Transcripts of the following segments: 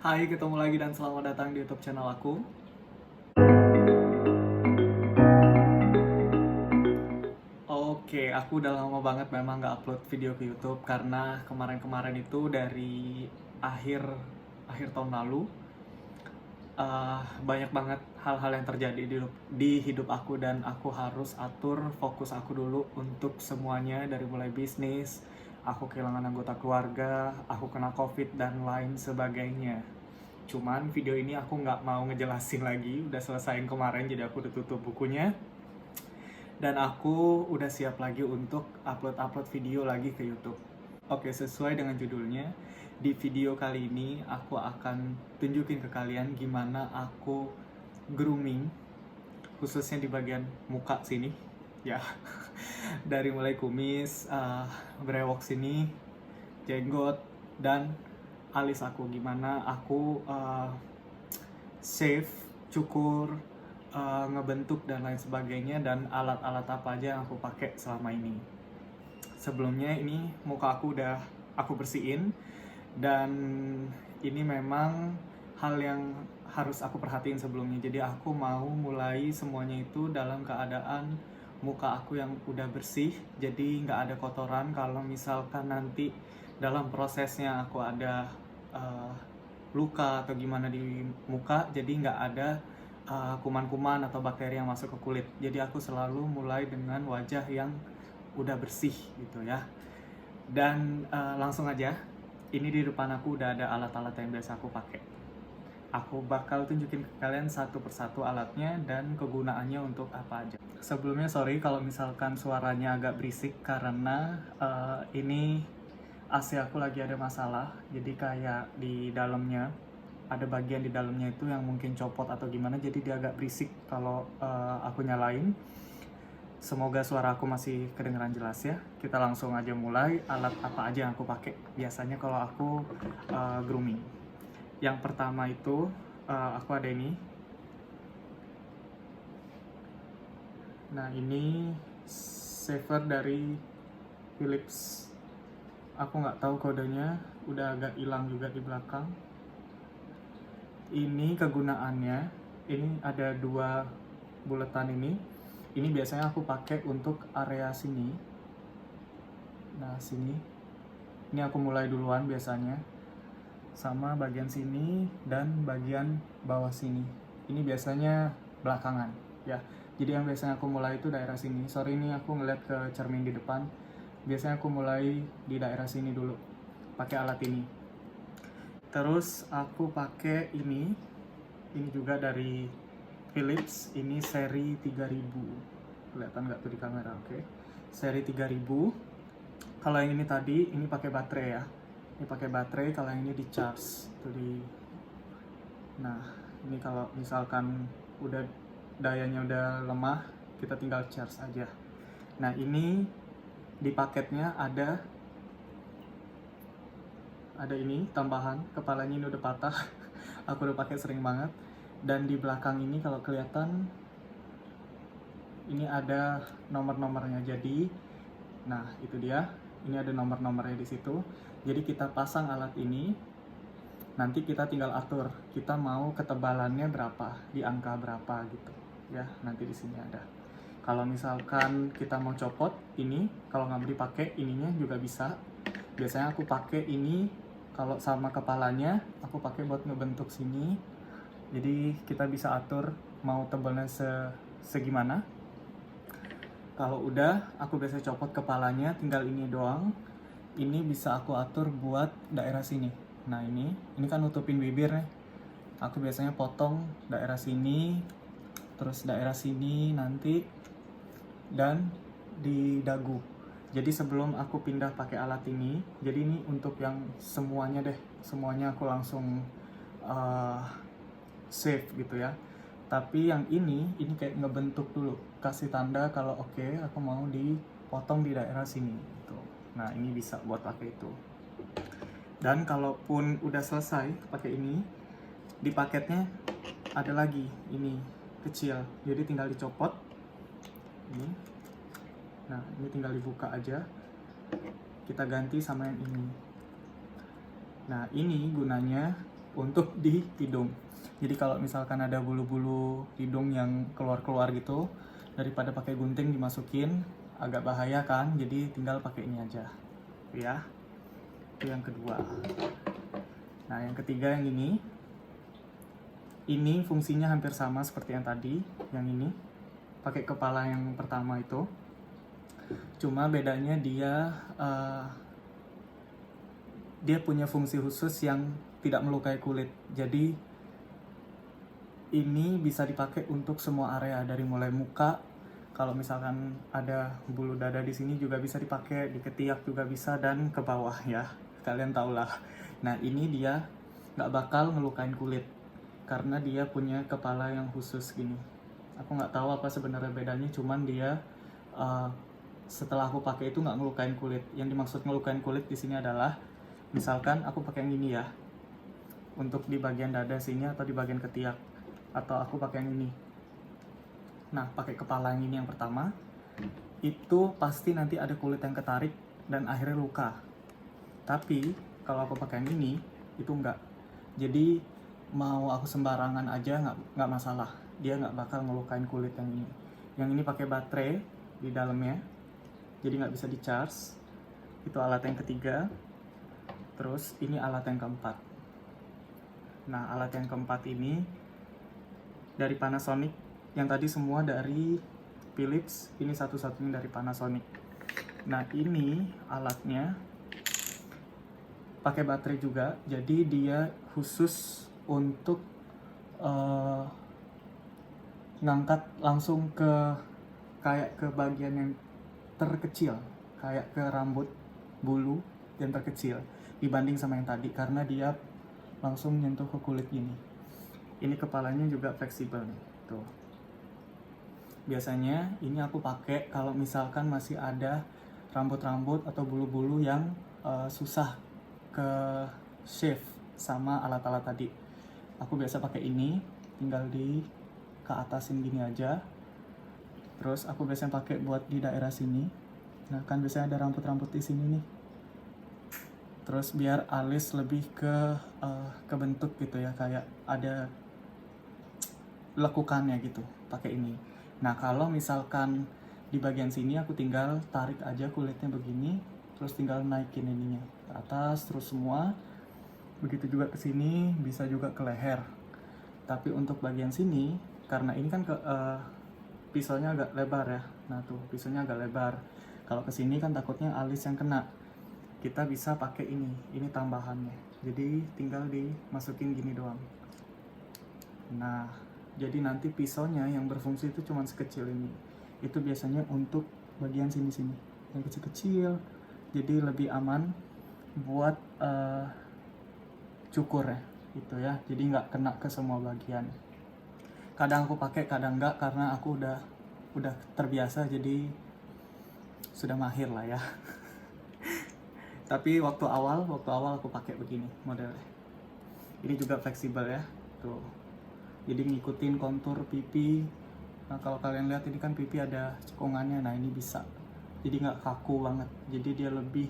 Hai, ketemu lagi dan selamat datang di YouTube channel aku. Oke, aku udah lama banget memang nggak upload video ke YouTube karena kemarin-kemarin itu dari akhir akhir tahun lalu banyak banget hal-hal yang terjadi di hidup aku dan aku harus atur fokus aku dulu untuk semuanya dari mulai bisnis, aku kehilangan anggota keluarga, aku kena COVID dan lain sebagainya. Cuman video ini aku nggak mau ngejelasin lagi, udah selesaiin kemarin jadi aku udah tutup bukunya. Dan aku udah siap lagi untuk upload video lagi ke YouTube. Oke, sesuai dengan judulnya, di video kali ini aku akan tunjukin ke kalian gimana aku grooming, khususnya di bagian muka sini, ya. Dari mulai kumis, brewok sini, jenggot, dan alis aku. Gimana aku shave, cukur, ngebentuk dan lain sebagainya, dan alat-alat apa aja yang aku pakai selama ini. Sebelumnya ini muka aku udah aku bersihin, dan ini memang hal yang harus aku perhatiin sebelumnya. Jadi aku mau mulai semuanya itu dalam keadaan muka aku yang udah bersih, jadi nggak ada kotoran. Kalau misalkan nanti dalam prosesnya aku ada luka atau gimana di muka, jadi nggak ada kuman-kuman atau bakteri yang masuk ke kulit. Jadi aku selalu mulai dengan wajah yang udah bersih gitu ya. Dan langsung aja, ini di depan aku udah ada alat-alat yang biasa aku pakai. Aku bakal tunjukin ke kalian satu persatu alatnya dan kegunaannya untuk apa aja. Sebelumnya sorry kalau misalkan suaranya agak berisik karena ini AC aku lagi ada masalah. Jadi kayak di dalamnya, ada bagian di dalamnya itu yang mungkin copot atau gimana, jadi dia agak berisik kalau aku nyalain. Semoga suara aku masih kedengeran jelas ya. Kita langsung aja mulai. Alat apa aja yang aku pakai biasanya kalau aku grooming. Yang pertama itu aku ada ini. Nah, ini shaver dari Philips. Aku nggak tahu kodenya, udah agak hilang juga di belakang. Ini kegunaannya, ini ada dua buletan ini. Ini biasanya aku pakai untuk area sini. Nah, sini. Ini aku mulai duluan biasanya. Sama bagian sini dan bagian bawah sini. Ini biasanya belakangan, ya. Jadi yang biasanya aku mulai itu daerah sini. Sorry, ini aku ngeliat ke cermin di depan. Biasanya aku mulai di daerah sini dulu, pakai alat ini. Terus aku pakai ini juga dari Philips. Ini seri 3000. Kelihatan nggak tuh di kamera? Oke. Seri 3000. Kalau yang ini tadi, ini pakai baterai ya. Ini pakai baterai, kalau yang ini di charge. Nah, ini kalau misalkan udah dayanya udah lemah, kita tinggal charge aja. Nah, ini di paketnya ada ini tambahan, kepalanya ini udah patah. Aku udah pakai sering banget. Dan di belakang ini kalau kelihatan, ini ada nomor-nomornya. Jadi, nah itu dia. Ini ada nomor-nomornya di situ. Jadi kita pasang alat ini, nanti kita tinggal atur. Kita mau ketebalannya berapa, di angka berapa gitu. Ya, nanti di sini ada. Kalau misalkan kita mau copot ini, kalau nggak dipakai ininya juga bisa. Biasanya aku pakai ini kalau sama kepalanya, aku pakai buat ngebentuk sini. Jadi kita bisa atur mau tebalnya segimana. Kalau udah, aku biasa copot kepalanya, tinggal ini doang. Ini bisa aku atur buat daerah sini. Nah, ini kan nutupin bibir nih. Aku biasanya potong daerah sini, terus daerah sini nanti, dan di dagu. Jadi sebelum aku pindah pakai alat ini, jadi ini untuk yang semuanya deh, semuanya aku langsung save gitu ya. Tapi yang ini kayak ngebentuk dulu, kasih tanda kalau oke, aku mau dipotong di daerah sini gitu. Nah, ini bisa buat pakai itu. Dan kalaupun udah selesai pakai ini, di paketnya ada lagi ini kecil, jadi tinggal dicopot ini. Nah, ini tinggal dibuka aja, kita ganti sama yang ini. Nah, ini gunanya untuk di hidung. Jadi kalau misalkan ada bulu-bulu hidung yang keluar-keluar gitu, daripada pakai gunting dimasukin agak bahaya kan, jadi tinggal pakai ini aja ya. Itu yang kedua. Nah yang ketiga yang ini fungsinya hampir sama seperti yang tadi, yang ini pakai kepala yang pertama itu, cuma bedanya dia punya fungsi khusus yang tidak melukai kulit. Jadi ini bisa dipakai untuk semua area, dari mulai muka, kalau misalkan ada bulu dada di sini juga bisa dipakai, di ketiak juga bisa, dan ke bawah ya, kalian tau lah. Nah ini dia nggak bakal ngelukain kulit karena dia punya kepala yang khusus gini. Aku nggak tahu apa sebenarnya bedanya, cuman dia setelah aku pakai itu nggak ngelukain kulit. Yang dimaksud ngelukain kulit di sini adalah misalkan aku pakai yang ini ya, untuk di bagian dada sini atau di bagian ketiak, atau aku pakai yang ini. Nah, pakai kepala yang ini yang pertama, itu pasti nanti ada kulit yang ketarik dan akhirnya luka. Tapi kalau aku pakai yang ini, itu enggak. Jadi mau aku sembarangan aja nggak masalah. Dia nggak bakal ngelukain kulit yang ini. Yang ini pakai baterai di dalamnya, jadi nggak bisa di-charge. Itu alat yang ketiga. Terus ini alat yang keempat. Nah, alat yang keempat ini dari Panasonic. Yang tadi semua dari Philips, ini satu-satunya dari Panasonic. Nah, ini alatnya pakai baterai juga, jadi dia khusus untuk ngangkat langsung kayak ke bagian yang terkecil, kayak ke rambut bulu yang terkecil dibanding sama yang tadi, karena dia langsung nyentuh ke kulit gini. Ini kepalanya juga fleksibel nih, tuh. Biasanya ini aku pakai kalau misalkan masih ada rambut-rambut atau bulu-bulu yang susah ke shave sama alat-alat tadi. Aku biasa pakai ini, tinggal di ke atasin gini aja. Terus aku biasanya pakai buat di daerah sini. Nah kan biasanya ada rambut-rambut di sini nih. Terus biar alis lebih kebentuk gitu ya, kayak ada lekukannya gitu, pakai ini. Nah kalau misalkan di bagian sini aku tinggal tarik aja kulitnya begini, terus tinggal naikin ininya ke atas terus semua. Begitu juga ke sini, bisa juga ke leher. Tapi untuk bagian sini, karena ini kan pisaunya agak lebar ya. Nah tuh pisaunya agak lebar. Kalau ke sini kan takutnya alis yang kena. Kita bisa pakai ini tambahannya. Jadi tinggal dimasukin gini doang. Nah, jadi nanti pisaunya yang berfungsi itu cuma sekecil ini. Itu biasanya untuk bagian sini-sini, yang kecil-kecil. Jadi lebih aman buat cukur ya, gitu ya. Jadi nggak kena ke semua bagian. Kadang aku pakai, kadang nggak, karena aku udah terbiasa, jadi sudah mahir lah ya. Tapi waktu awal aku pakai begini modelnya. Ini juga fleksibel ya, tuh. Jadi ngikutin kontur pipi. Nah kalau kalian lihat ini kan pipi ada cekungannya, nah ini bisa. Jadi nggak kaku banget. Jadi dia lebih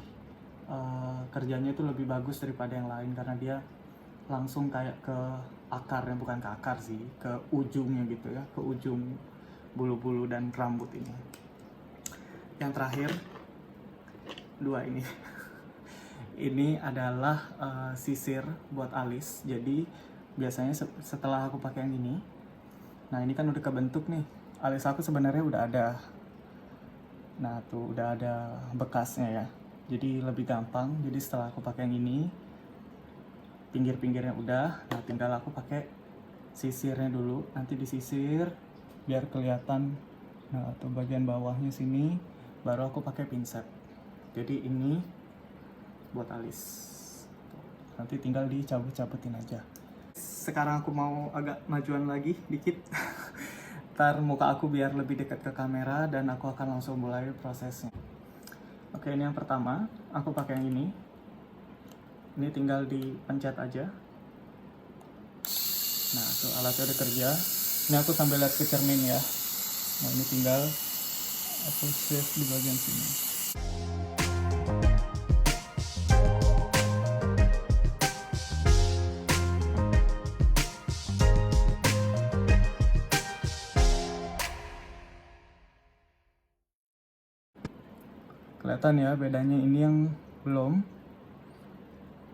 kerjanya itu lebih bagus daripada yang lain, karena dia langsung kayak ke akar, yang bukan ke akar sih, ke ujungnya gitu ya, ke ujung bulu-bulu dan rambut ini. Yang terakhir dua ini. Ini adalah sisir buat alis. Jadi biasanya setelah aku pakai yang ini, nah ini kan udah kebentuk nih, alis aku sebenarnya udah ada. Nah tuh udah ada bekasnya ya, jadi lebih gampang. Jadi setelah aku pakai yang ini, pinggir-pinggirnya udah, nah tinggal aku pakai sisirnya dulu. Nanti disisir biar kelihatan. Nah atau bagian bawahnya sini, baru aku pakai pinset. Jadi ini buat alis. Nanti tinggal dicabut-cabutin aja. Sekarang aku mau agak majuan lagi dikit. Ntar muka aku biar lebih dekat ke kamera dan aku akan langsung mulai prosesnya. Oke, ini yang pertama, aku pakai yang ini. Ini tinggal dipencet aja. Nah, tuh alatnya udah kerja. Ini aku sambil lihat ke cermin ya. Nah, ini tinggal aku shave di bagian sini. Kelihatan ya bedanya, ini yang belum.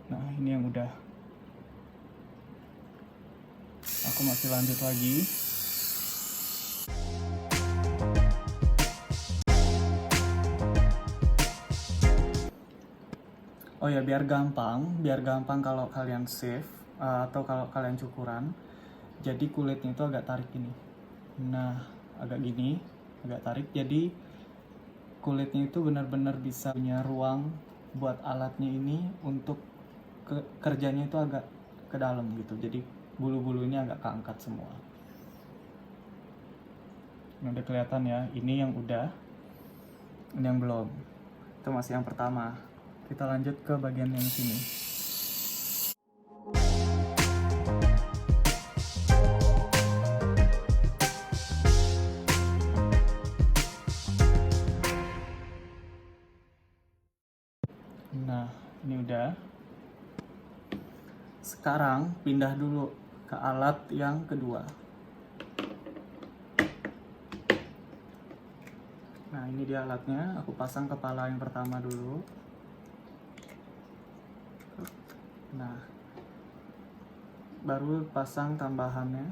Nah ini yang udah. Aku masih lanjut lagi. Oh ya, biar gampang kalau kalian save atau kalau kalian cukuran. Jadi kulitnya itu agak tarik gini. Nah, agak gini, agak tarik. Jadi kulitnya itu benar-benar bisa punya ruang buat alatnya ini untuk kerjanya itu agak ke dalam gitu. Jadi bulu-bulu ini agak keangkat semua. Ini udah kelihatan ya. Ini yang udah, ini yang belum. Itu masih yang pertama. Kita lanjut ke bagian yang sini. Nah, ini udah. Sekarang pindah dulu ke alat yang kedua. Nah, ini dia alatnya. Aku pasang kepala yang pertama dulu. Nah, baru pasang tambahannya.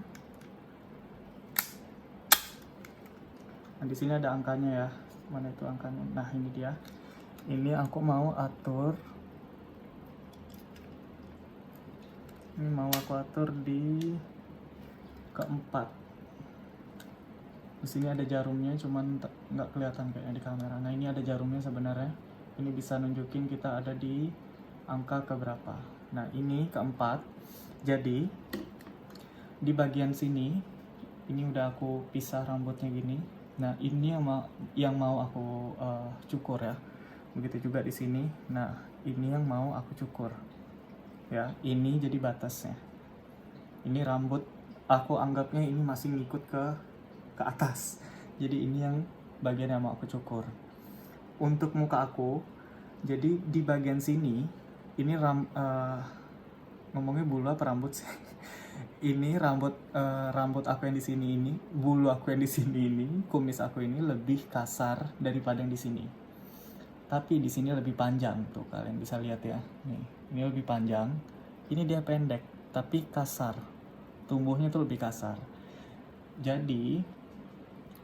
Nah, di sini ada angkanya ya. Mana itu angkanya? Nah, ini dia. Ini aku mau atur. Ini mau aku atur di keempat. Di sini ada jarumnya, cuman nggak kelihatan kayaknya di kamera. Nah, ini ada jarumnya sebenarnya. Ini bisa nunjukin kita ada di angka keberapa. Nah, ini keempat. Jadi di bagian sini, ini udah aku pisah rambutnya gini. Nah, ini yang mau aku cukur ya. Begitu juga di sini. Nah, ini yang mau aku cukur. Ya, ini jadi batasnya. Ini rambut, aku anggapnya ini masih ngikut ke atas. Jadi ini yang bagian yang mau aku cukur. Untuk muka aku, jadi di bagian sini, ini ngomongnya bulu apa rambut sih? Ini rambut aku yang di sini ini, bulu aku yang di sini ini, kumis aku ini lebih kasar daripada yang di sini. Tapi di sini lebih panjang tuh, kalian bisa lihat ya. Nih, ini lebih panjang. Ini dia pendek, tapi kasar. Tumbuhnya tuh lebih kasar. Jadi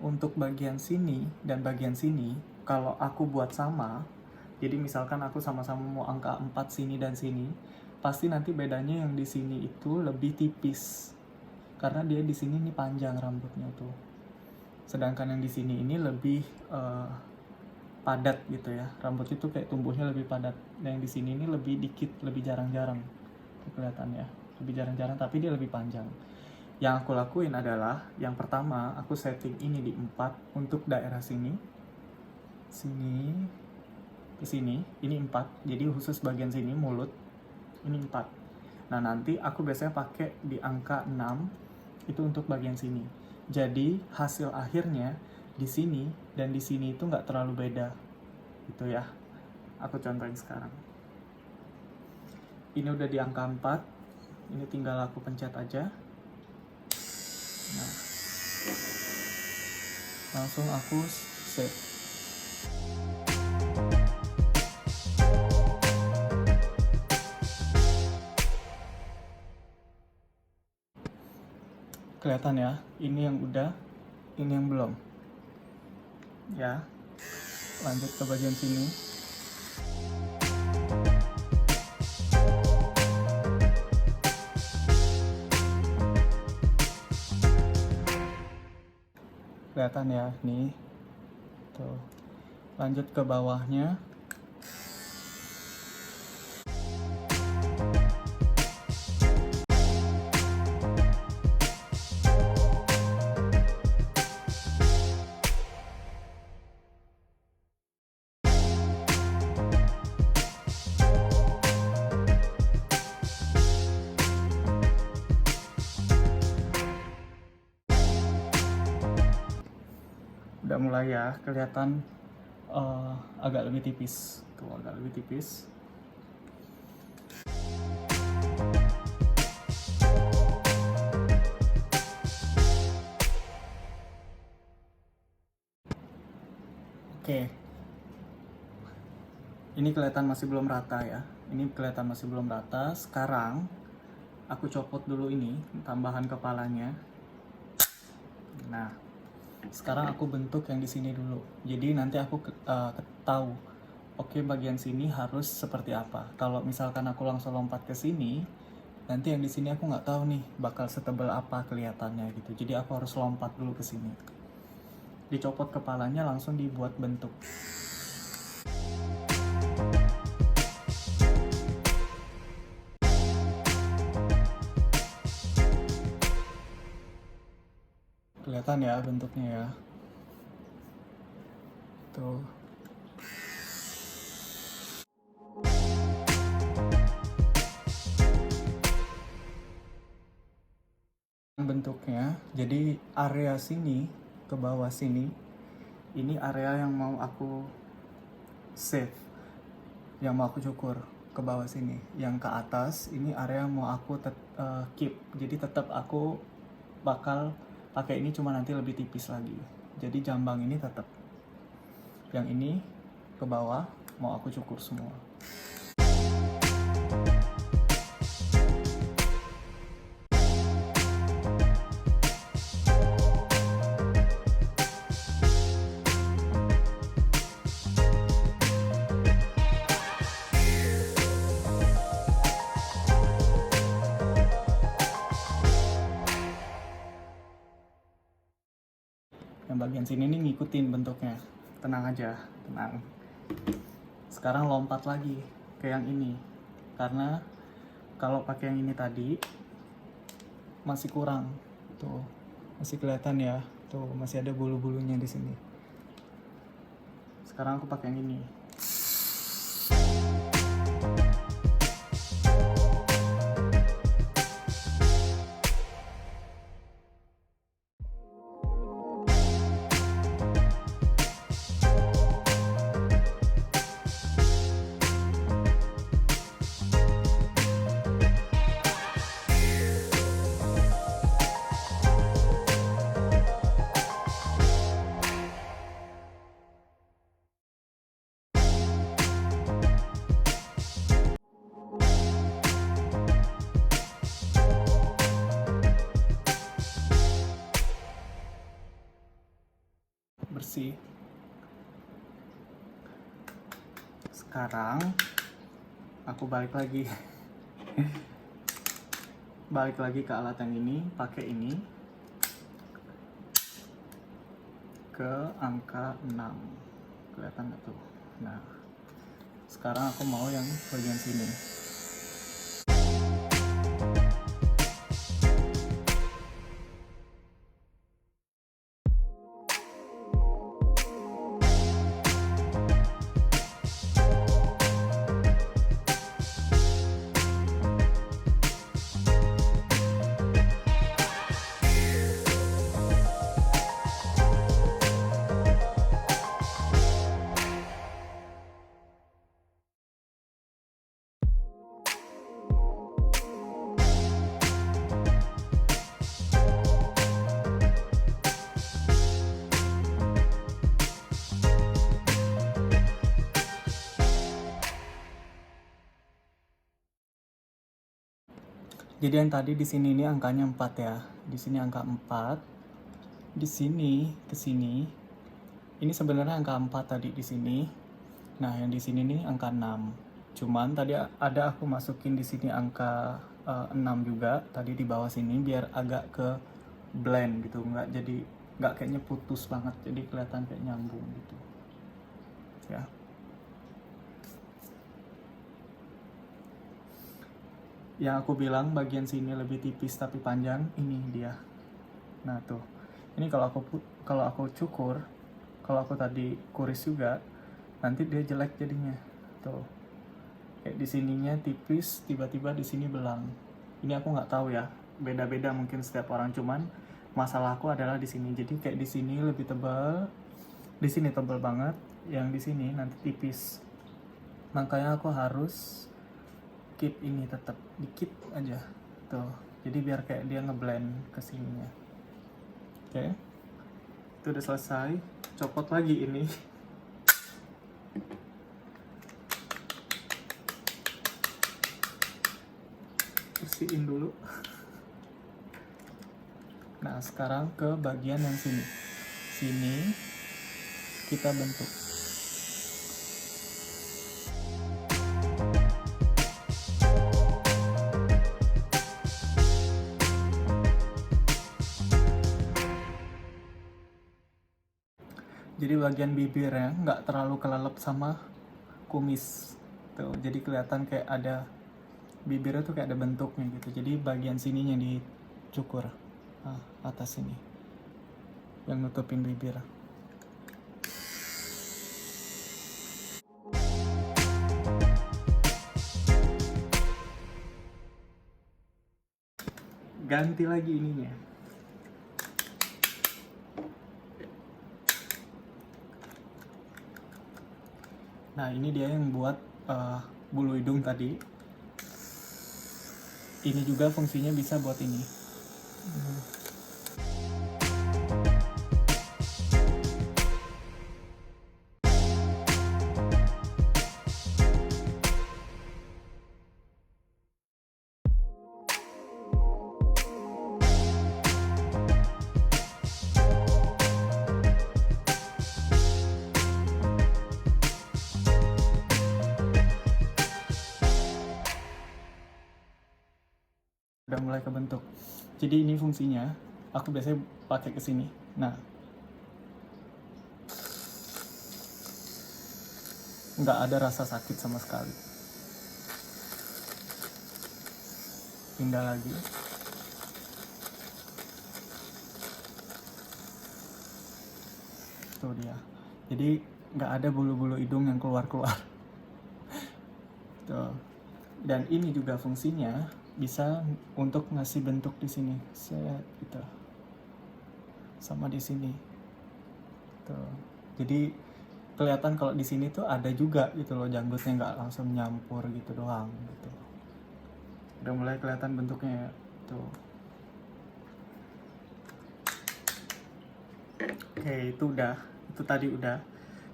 untuk bagian sini dan bagian sini, kalau aku buat sama, jadi misalkan aku sama-sama mau angka 4 sini dan sini, pasti nanti bedanya yang di sini itu lebih tipis. Karena dia di sini nih panjang rambutnya tuh. Sedangkan yang di sini ini lebih padat gitu ya. Rambut itu kayak tumbuhnya lebih padat. Yang di sini ini lebih dikit, lebih jarang-jarang. Kelihatan ya. Lebih jarang-jarang tapi dia lebih panjang. Yang aku lakuin adalah, yang pertama aku setting ini di 4 untuk daerah sini. Sini ke sini, ini 4. Jadi khusus bagian sini mulut ini 4. Nah, nanti aku biasanya pakai di angka 6 itu untuk bagian sini. Jadi hasil akhirnya di sini dan di sini itu nggak terlalu beda. Gitu ya. Aku contohin sekarang. Ini udah di angka 4. Ini tinggal aku pencet aja. Nah, langsung aku save. Kelihatan ya, ini yang udah, ini yang belum. Ya, lanjut ke bagian sini. Kelihatan ya, nih. Tuh. Lanjut ke bawahnya. Udah mulai ya, kelihatan agak lebih tipis. Tuh, agak lebih tipis. Oke. Ini kelihatan masih belum rata ya. Ini kelihatan masih belum rata. Sekarang aku copot dulu ini tambahan kepalanya. Nah, sekarang aku bentuk yang di sini dulu. Jadi nanti aku tahu, oke, bagian sini harus seperti apa. Kalau misalkan aku langsung lompat ke sini, nanti yang di sini aku nggak tahu nih bakal setebal apa kelihatannya gitu. Jadi aku harus lompat dulu ke sini. Dicopot kepalanya, langsung dibuat bentuk. Kelihatan ya bentuknya ya. Tuh. Bentuknya, jadi area sini ke bawah sini, ini area yang mau aku save, yang mau aku cukur ke bawah sini. Yang ke atas ini area yang mau aku keep. Jadi tetap aku bakal pakai ini, cuma nanti lebih tipis lagi. Jadi jambang ini tetap. Yang ini ke bawah mau aku cukur semua. Yang bagian sini nih ngikutin bentuknya. Tenang aja, tenang. Sekarang lompat lagi ke yang ini. Karena kalau pakai yang ini tadi masih kurang. Tuh, masih kelihatan ya. Tuh, masih ada bulu-bulunya di sini. Sekarang aku pakai yang ini. Bersih. Sekarang aku balik lagi ke alat yang ini, pakai ini ke angka 6. Kelihatan nggak tuh? Nah, sekarang aku mau yang bagian sini. Jadi yang tadi di sini ini angkanya 4 ya. Di sini angka 4. Di sini ke sini. Ini sebenarnya angka 4 tadi di sini. Nah, yang di sini nih angka 6. Cuman tadi ada aku masukin di sini angka 6 juga tadi di bawah sini biar agak ke blend gitu, nggak kayaknya putus banget, jadi kelihatan kayak nyambung gitu. Ya. Yang aku bilang bagian sini lebih tipis tapi panjang, ini dia. Nah tuh, ini kalau aku cukur, kalau aku tadi kuris juga, nanti dia jelek jadinya. Tuh, kayak di sininya tipis, tiba-tiba di sini belang. Ini aku nggak tahu ya, beda-beda mungkin setiap orang. Cuman masalahku adalah di sini. Jadi kayak di sini lebih tebal, di sini tebal banget, yang di sini nanti tipis. Makanya aku harus keep ini tetap dikit aja tuh, jadi biar kayak dia ngeblend ke sininya. Oke, itu udah selesai. Copot lagi ini. rapiin dulu. Nah, sekarang ke bagian yang sini. Sini kita bentuk. Jadi bagian bibirnya nggak terlalu kelelep sama kumis tuh, jadi kelihatan kayak ada bibirnya tuh kayak ada bentuknya gitu. Jadi bagian sininya dicukur, atas sini yang nutupin bibir. Ganti lagi ininya. Nah, ini dia yang buat bulu hidung tadi. Ini juga fungsinya bisa buat ini. Udah mulai kebentuk. Jadi ini fungsinya, aku biasanya pakai ke sini. Nah, nggak ada rasa sakit sama sekali. Pindah lagi. Tuh dia. Jadi nggak ada bulu-bulu hidung yang keluar-keluar. Tuh. Dan ini juga fungsinya bisa untuk ngasih bentuk di sini, gitu, sama di sini, tuh. Jadi kelihatan kalau di sini tuh ada juga gitu loh, janggutnya nggak langsung nyampur gitu doang, gitu. Udah mulai kelihatan bentuknya ya, tuh. Oke, itu tadi udah.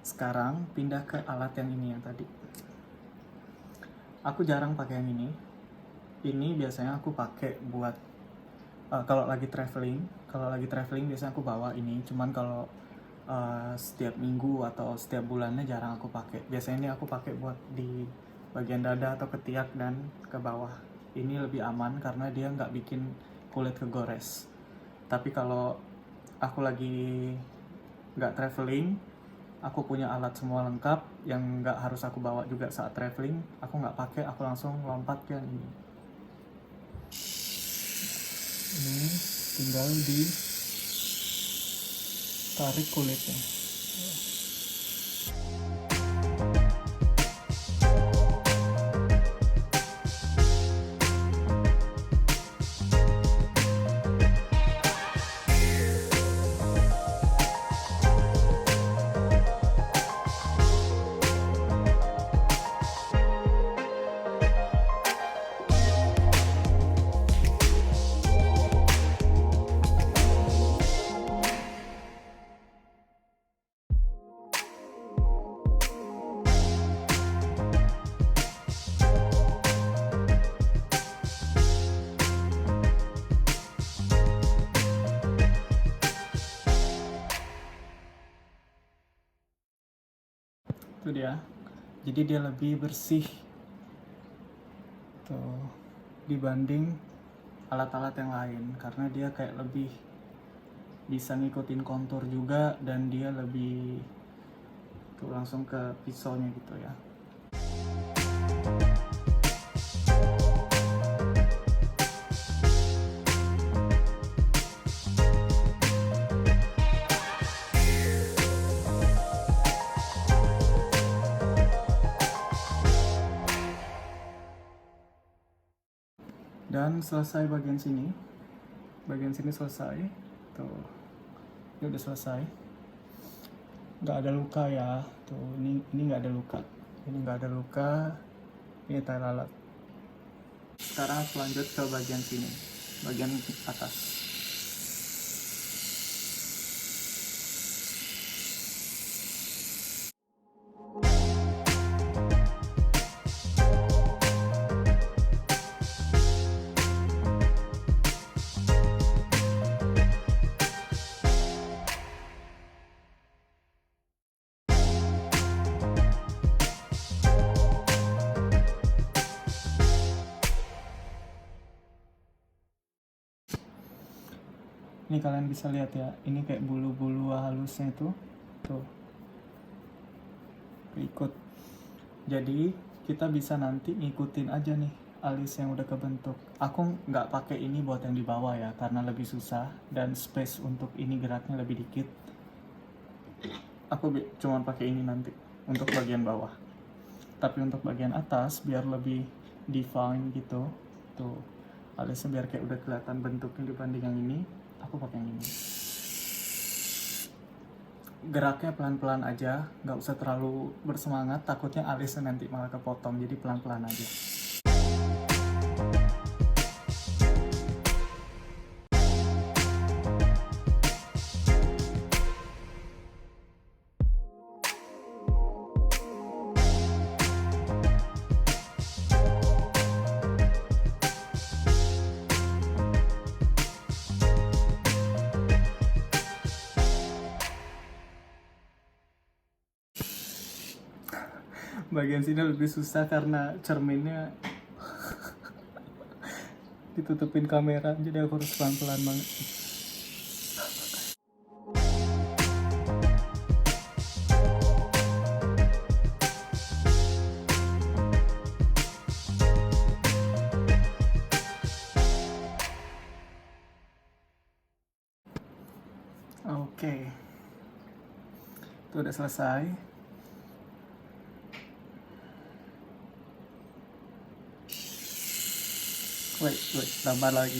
Sekarang pindah ke alat yang ini yang tadi. Aku jarang pakai yang ini. Ini biasanya aku pakai buat kalau lagi traveling. Kalau lagi traveling biasanya aku bawa ini. Cuman kalau setiap minggu atau setiap bulannya jarang aku pakai. Biasanya ini aku pakai buat di bagian dada atau ketiak dan ke bawah. Ini lebih aman karena dia nggak bikin kulit kegores. Tapi kalau aku lagi nggak traveling, aku punya alat semua lengkap yang nggak harus aku bawa juga saat traveling. Aku nggak pakai, aku langsung lompat ke ini. Ini tinggal ditarik kulitnya. Itu dia. Jadi dia lebih bersih tuh dibanding alat-alat yang lain, karena dia kayak lebih bisa ngikutin kontur juga, dan dia lebih tuh langsung ke pisaunya gitu ya. Dan selesai bagian sini selesai tuh, ini udah selesai, nggak ada luka ya, tuh ini nggak ada luka, ini tai lalat. Sekarang lanjut ke bagian sini, bagian atas. Ini kalian bisa lihat ya, ini kayak bulu-bulu halusnya tuh ikut. Jadi kita bisa nanti ngikutin aja nih alis yang udah kebentuk. Aku nggak pakai ini buat yang di bawah ya, karena lebih susah dan space untuk ini geraknya lebih dikit. Aku cuma pakai ini nanti untuk bagian bawah. Tapi untuk bagian atas biar lebih define gitu, tuh alisnya biar kayak udah kelihatan bentuknya dibanding yang ini, aku pakai yang ini. Geraknya pelan-pelan aja, nggak usah terlalu bersemangat, takutnya alisnya nanti malah kepotong, jadi pelan-pelan aja. Bagian sini lebih susah karena cerminnya ditutupin kamera, jadi aku harus pelan-pelan banget. Oke, itu udah selesai. Wait, tambah lagi.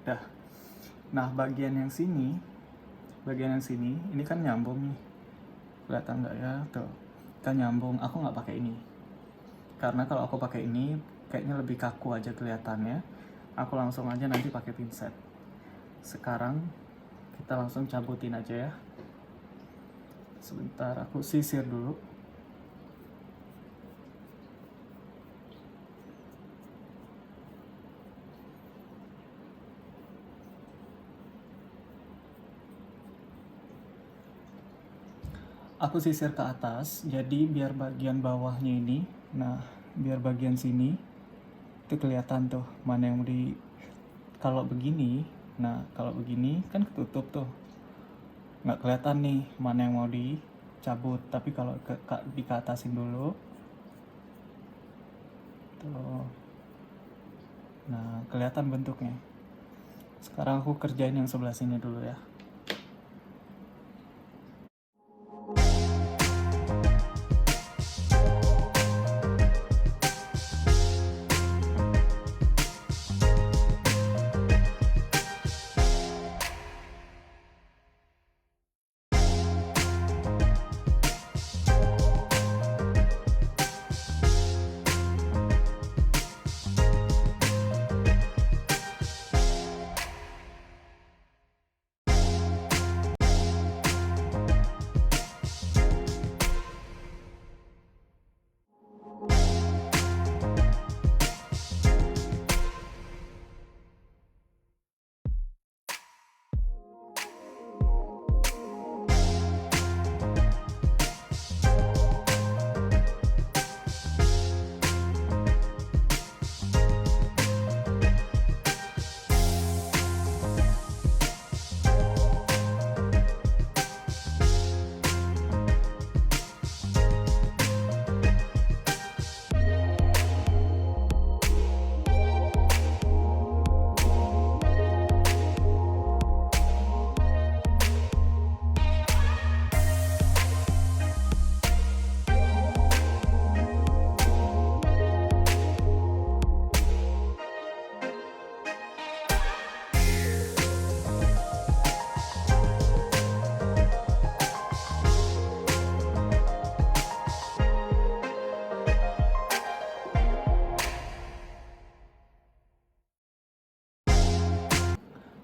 Dah. Nah, bagian yang sini, ini kan nyambung nih. Kelihatan nggak ya? Tuh, kan nyambung. Aku nggak pakai ini. Karena kalau aku pakai ini, kayaknya lebih kaku aja kelihatannya. Aku langsung aja nanti pakai pinset. Sekarang kita langsung cabutin aja ya. Sebentar, aku sisir dulu. Aku sisir ke atas, jadi biar bagian bawahnya ini, nah biar bagian sini itu kelihatan tuh mana yang di. Kalau begini, nah kalau begini kan ketutup tuh, nggak kelihatan nih mana yang mau dicabut. Tapi kalau dikatasin dulu tuh, nah kelihatan bentuknya. Sekarang aku kerjain yang sebelah sini dulu ya.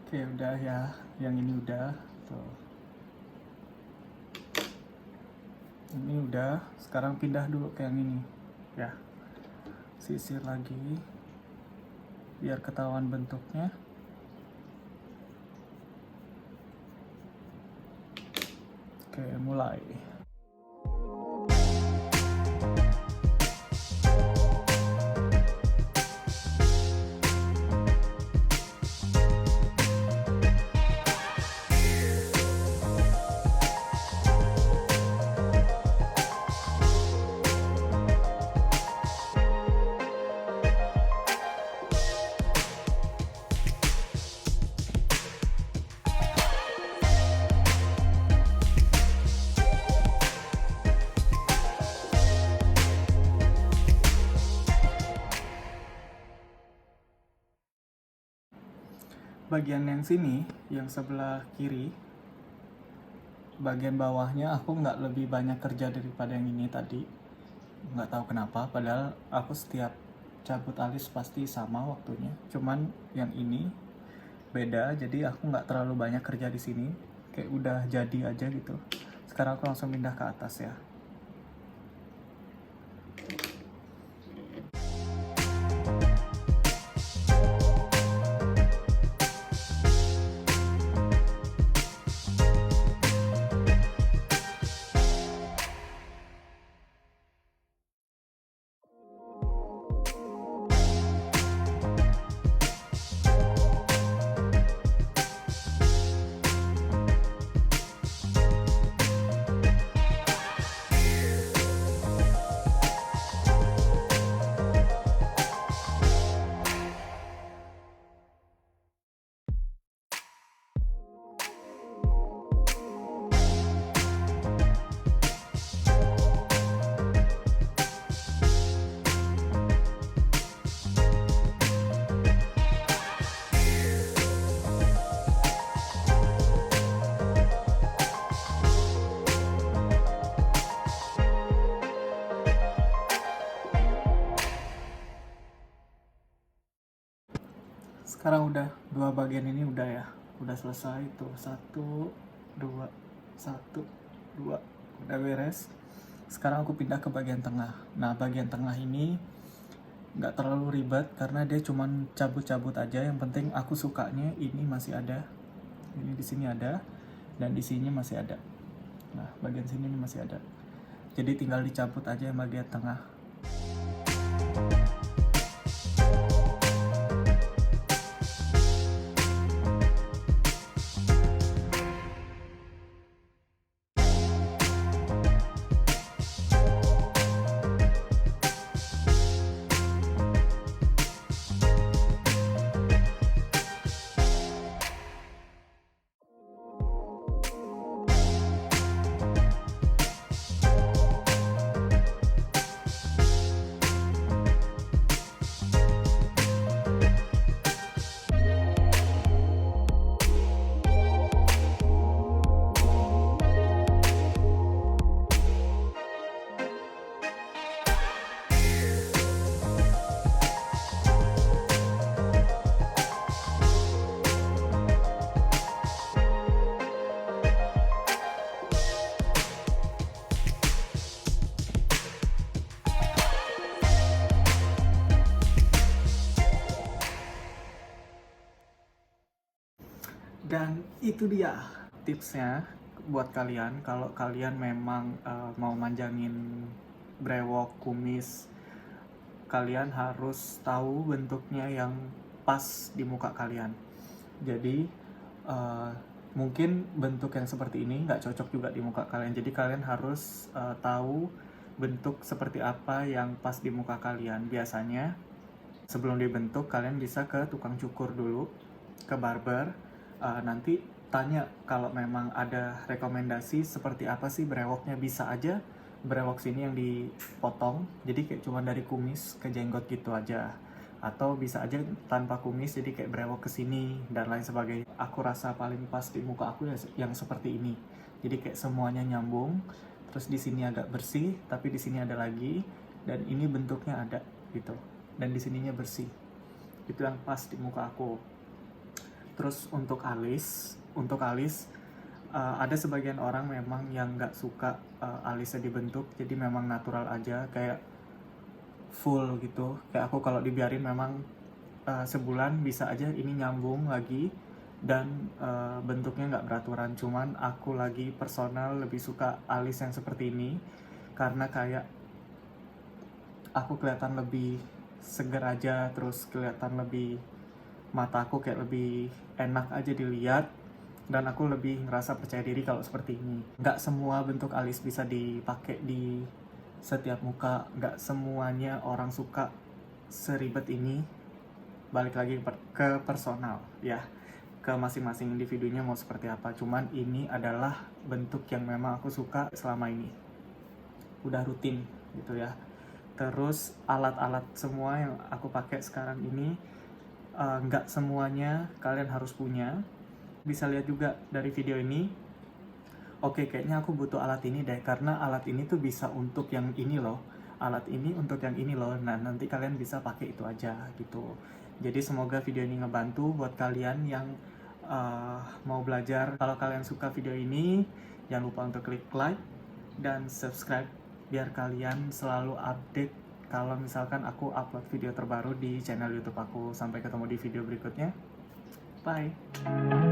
Oke, udah ya, yang ini udah tuh. Ini udah, sekarang pindah dulu ke yang ini ya. Sisir lagi biar ketahuan bentuknya. Oke, mulai. bagian yang sini, yang sebelah kiri, bagian bawahnya aku nggak lebih banyak kerja daripada yang ini tadi. Nggak tahu kenapa, padahal aku setiap cabut alis pasti sama waktunya. Cuman yang ini beda, jadi aku nggak terlalu banyak kerja di sini. Kayak udah jadi aja gitu. Sekarang aku langsung pindah ke atas ya. Sekarang udah dua bagian ini udah ya, udah selesai tuh, satu dua udah beres. Sekarang aku pindah ke bagian tengah. Nah bagian tengah ini nggak terlalu ribet karena dia cuman cabut-cabut aja. Yang penting aku sukanya ini masih ada, ini di sini ada, dan di sini masih ada. Nah bagian sini ini masih ada, jadi tinggal dicabut aja yang bagian tengah. Dan itu dia tipsnya buat kalian kalau kalian memang mau manjangin brewok, kumis, kalian harus tahu bentuknya yang pas di muka kalian. Jadi mungkin bentuk yang seperti ini nggak cocok juga di muka kalian. Jadi kalian harus tahu bentuk seperti apa yang pas di muka kalian. Biasanya sebelum dibentuk kalian bisa ke tukang cukur dulu, ke barber. Nanti tanya kalau memang ada rekomendasi seperti apa sih brewoknya. Bisa aja brewok sini yang dipotong jadi kayak cuma dari kumis ke jenggot gitu aja, atau bisa aja tanpa kumis jadi kayak brewok ke sini dan lain sebagainya. Aku rasa paling pas di muka aku yang seperti ini, jadi kayak semuanya nyambung, terus di sini agak bersih tapi di sini ada lagi, dan ini bentuknya ada gitu, dan di sininya bersih. Itu yang pas di muka aku. Terus untuk alis, ada sebagian orang memang yang nggak suka alisnya dibentuk, jadi memang natural aja kayak full gitu. Kayak aku kalau dibiarin memang sebulan bisa aja ini nyambung lagi dan bentuknya nggak beraturan. Cuman aku lagi personal lebih suka alis yang seperti ini karena kayak aku kelihatan lebih seger aja, terus kelihatan lebih, mataku kayak lebih enak aja dilihat, dan aku lebih ngerasa percaya diri kalau seperti ini. Nggak semua bentuk alis bisa dipakai di setiap muka, nggak semuanya orang suka seribet ini. Balik lagi ke personal ya, ke masing-masing individunya mau seperti apa. Cuman ini adalah bentuk yang memang aku suka selama ini, udah rutin gitu ya. Terus alat-alat semua yang aku pakai sekarang ini nggak semuanya kalian harus punya. Bisa lihat juga dari video ini, oke, kayaknya aku butuh alat ini deh, karena alat ini tuh bisa untuk yang ini loh, alat ini untuk yang ini loh. Nah, nanti kalian bisa pakai itu aja gitu. Jadi semoga video ini ngebantu buat kalian yang mau belajar. Kalau kalian suka video ini, jangan lupa untuk klik like dan subscribe biar kalian selalu update kalau misalkan aku upload video terbaru di channel YouTube aku. Sampai ketemu di video berikutnya. Bye.